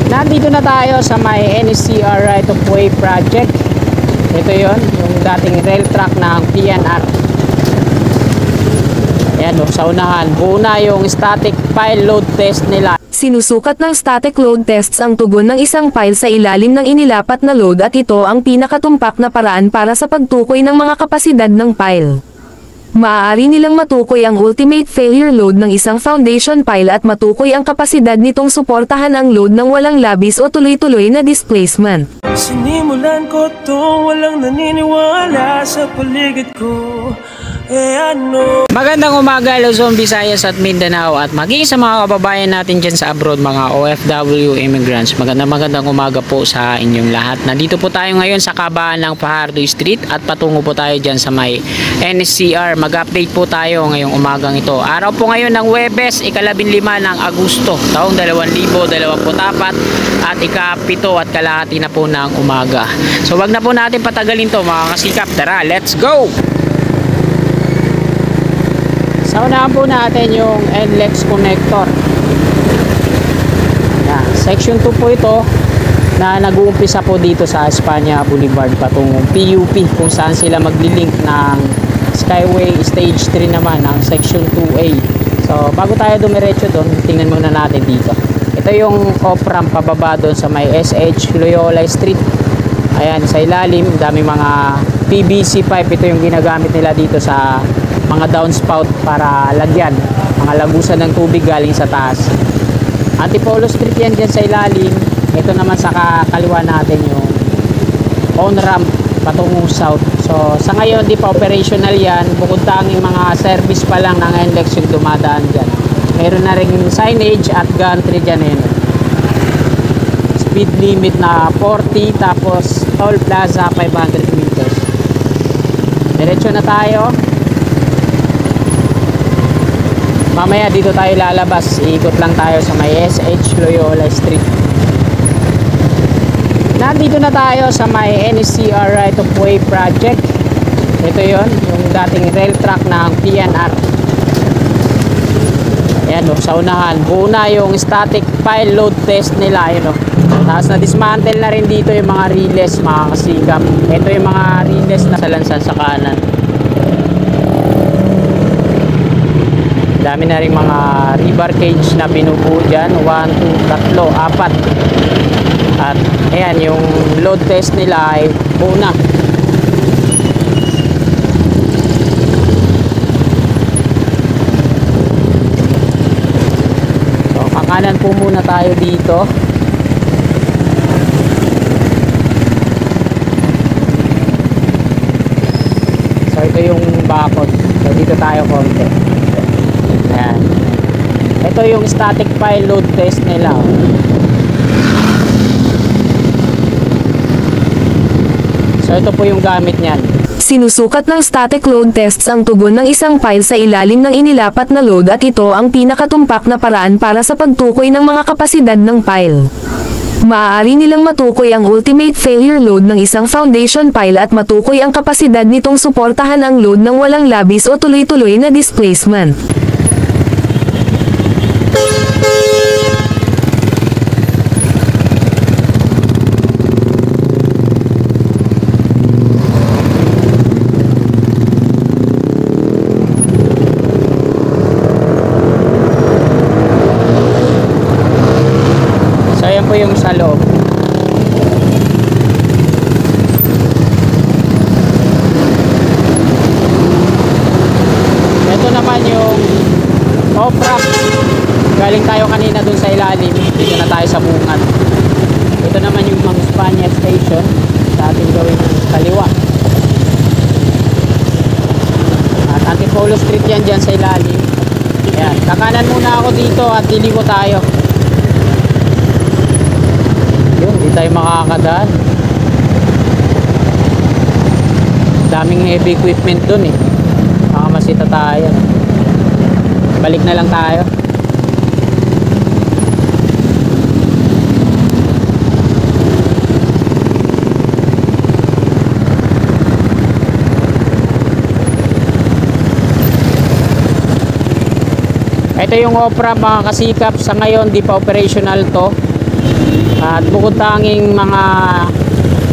Nandito na tayo sa may NSCR Right of Way project. Ito yon, yung dating rail track ng PNR. Ayan o, sa unahan, buo na yung static pile load test nila. Sinusukat ng static load tests ang tugon ng isang pile sa ilalim ng inilapat na load at ito ang pinakatumpak na paraan para sa pagtukoy ng mga kapasidad ng pile. Maaari nilang matukoy ang ultimate failure load ng isang foundation pile at matukoy ang kapasidad nitong suportahan ang load ng walang labis o tuloy-tuloy na displacement. Sinimulan ko to, walang naniniwala sa paligid ko. Magandang umaga Luzon, Visayas at Mindanao at maging sa mga kababayan natin dyan sa abroad, mga OFW immigrants. Magandang umaga po sa inyong lahat. Nandito po tayo ngayon sa kabaan ng Fajardo Street at patungo po tayo dyan sa may NSCR. Mag-update po tayo ngayong umagang ito. Araw po ngayon ng Huwebes, ika-15 ng Agosto, taong 2024 at ika-7 at kalahati na po ng umaga. So wag na po natin patagalin to mga kasikap. Tara, let's go! Sa unahan po natin yung NLEX connector. Yan. Section 2 po ito na nag-uumpisa po dito sa Espanya Boulevard patungong PUP kung saan sila maglilink ng Skyway Stage 3 naman ng Section 2A. So bago tayo dumiretso doon, tingnan muna natin dito. Ito yung off-ramp pababa doon sa may SH Loyola Street. Ayan, sa ilalim, dami mga PVC pipe. Ito yung ginagamit nila dito sa mga downspout para lagyan mga lagusan ng tubig galing sa taas. Antipolo Street yan dyan sa ilalim. Ito naman sa kaliwa natin yung on-ramp patungong south. So sa ngayon di pa operational yan, bukod tanging mga service pa lang ng NLEX yung dumadaan dyan. Meron na rin signage at gantry dyan yun. Speed limit na 40, tapos toll plaza 500 meters. Diretso na tayo. Mamaya dito tayo lalabas, ikot lang tayo sa may SH Loyola Street. Nandito na tayo sa may NSCR Right of Way project. Ito yon, yung dating rail track ng PNR. Ayan o, sa unahan, buo na yung static pile load test nila. Ayan o, tapos na-dismantle na rin dito yung mga relays, mga kasigap. Ito yung mga relays na salansan sa kanan. Dami na rin mga rebar cage na binubuo dyan. 1, 2, 3, 4. At ayan, yung load test nila ay buo na. So kakanan po muna tayo dito. So ito yung bakod. So dito tayo konti. Ayan. Ito yung static pile load test nila. So ito po yung gamit niyan. Sinusukat ng static load tests ang tugon ng isang pile sa ilalim ng inilapat na load at ito ang pinakatumpak na paraan para sa pagtukoy ng mga kapasidad ng pile. Maaari nilang matukoy ang ultimate failure load ng isang foundation pile at matukoy ang kapasidad nitong suportahan ang load ng walang labis o tuloy-tuloy na displacement. Po yung sa loob. Ito naman yung off-ramp. Galing tayo kanina dun sa ilalim. Dito na tayo sa bungat. Ito naman yung Mang Espanya station sa ating gawin kaliwa. At Antipolo Street yan dyan sa ilalim. Ayan. Kakanan muna ako dito at diligo tayo. Yun, hindi tayo makakadaan. Daming heavy equipment dun eh. Baka masita tayo. Balik na lang tayo. Ito yung off-ramp mga kasikap. Sa ngayon di pa operational to. At bukod tanging mga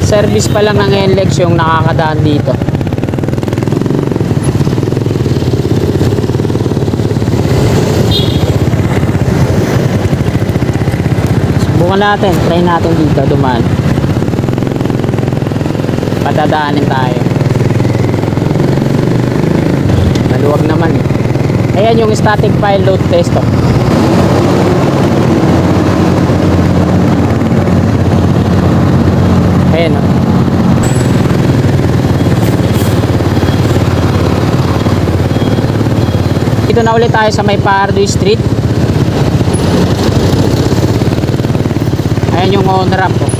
service pa lang ng NLEX yung nakakadaan dito. Subukan natin, try natin dito dumaan. Padadaanin tayo. Maluwag naman eh. Ayan yung static file load test oh. Ayan oh. Dito na ulit tayo sa may Pardo Street. Ayan yung on ramp oh.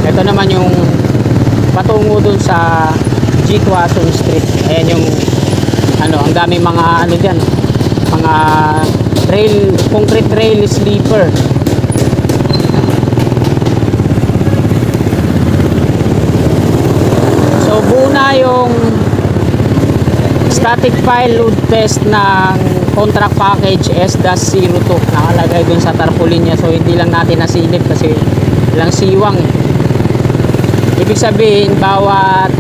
Ito naman yung patungo dun sa G. Tuason Street. Ayan yung ano, ang daming mga ano dyan, mga rail, concrete rail sleeper. So buo na yung static file load test ng contract package S-02 nakalagay dun sa tarpaulin niya. So hindi lang natin nasilip kasi ilang siwang eh. Ibig sabihin bawat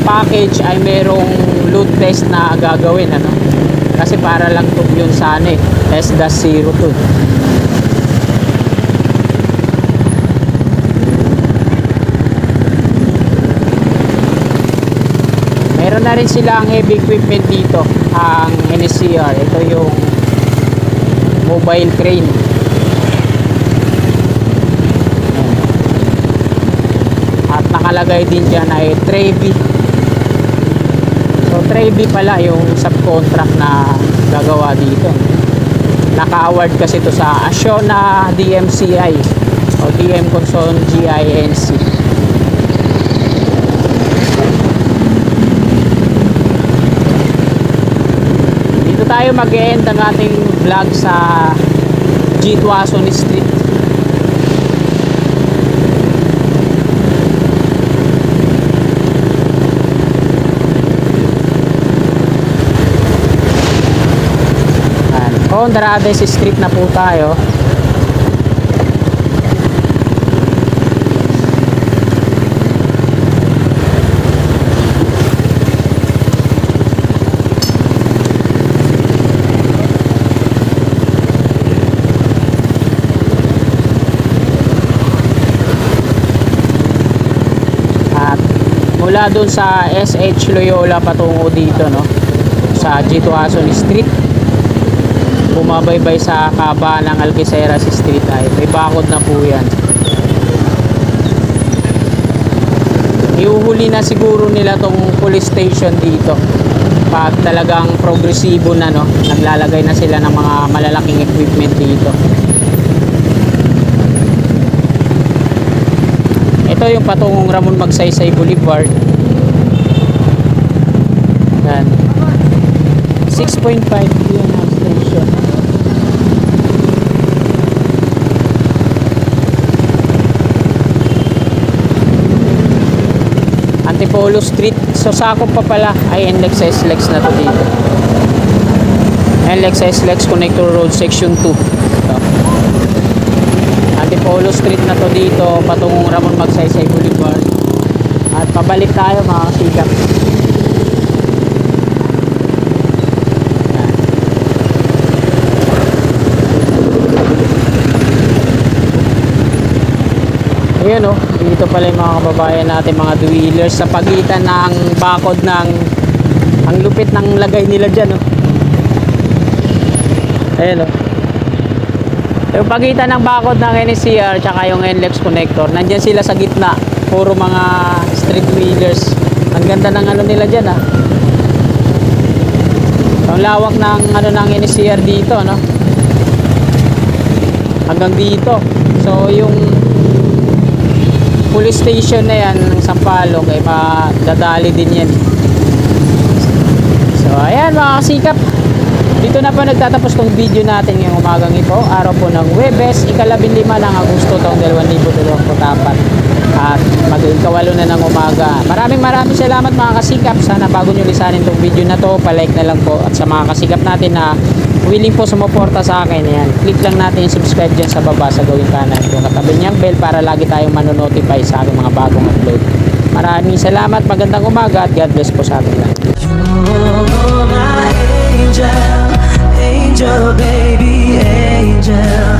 package ay merong load test na gagawin ano? Kasi para lang to yun sa ano eh, S-02. Meron na rin silang heavy equipment dito, ang NSCR. Ito yung mobile crane. At nakalagay din dyan ay Trevi. So Trevi pala yung subcontract na gagawa dito. Naka-award kasi ito sa Acciona DMCI o DM Conson GINC. Dito tayo mag-e-end ang ating vlog sa G. Tuason Street. Andrades Street na po tayo. At mula dun sa SH Loyola patungo dito no, sa G. Tuason Street, bumabaybay sa kaba ng Algeciras Street ay may bakod na po yan. Iuhuli na siguro nila tong police station dito pag talagang progresibo na no, naglalagay na sila ng mga malalaking equipment dito. Ito yung patungong Ramon Magsaysay Boulevard. Yan 6.5 yun ang station. Antipolo Street. So sakop pa pala ay NLEX SLEX na to dito. NLEX SLEX Connector Road Section 2. So, Antipolo Street na to dito patungong Ramon Magsaysay Boulevard. At pabalik tayo mga kasigap. Ayan o, dito pala yung mga kababayan natin, mga two-wheelers sa pagitan ng bakod ng ang lupit ng lagay nila dyan o. Ayan o, yung pagitan ng bakod ng NSCR tsaka yung NLEX connector, nandyan sila sa gitna, puro mga street wheelers. Ang ganda ng ano nila dyan ha. Ang lawak ng ano ng NSCR dito no, hanggang dito. So yung police station na yan ng Sampaloc ay madadali din yan. So ayan mga kasikap, dito na po nagtatapos tong video natin ngayong umagang ito. Araw po ng Huwebes, ika-15 ng Agosto taong 2024. At mag-ikawalo na ng umaga. Maraming salamat mga kasikap. Sana bago nyo lisanin tong video na to, palike na lang po. At sa mga kasikap natin na willing po sumuporta sa akin, ayan, click lang natin yung subscribe dyan sa baba sa gawing kanan. Yung katabi niyang bell para lagi tayong manonotify sa aking mga bagong upload. Maraming salamat, magandang umaga at God bless po sa ating lahat. You're my angel, angel baby, angel.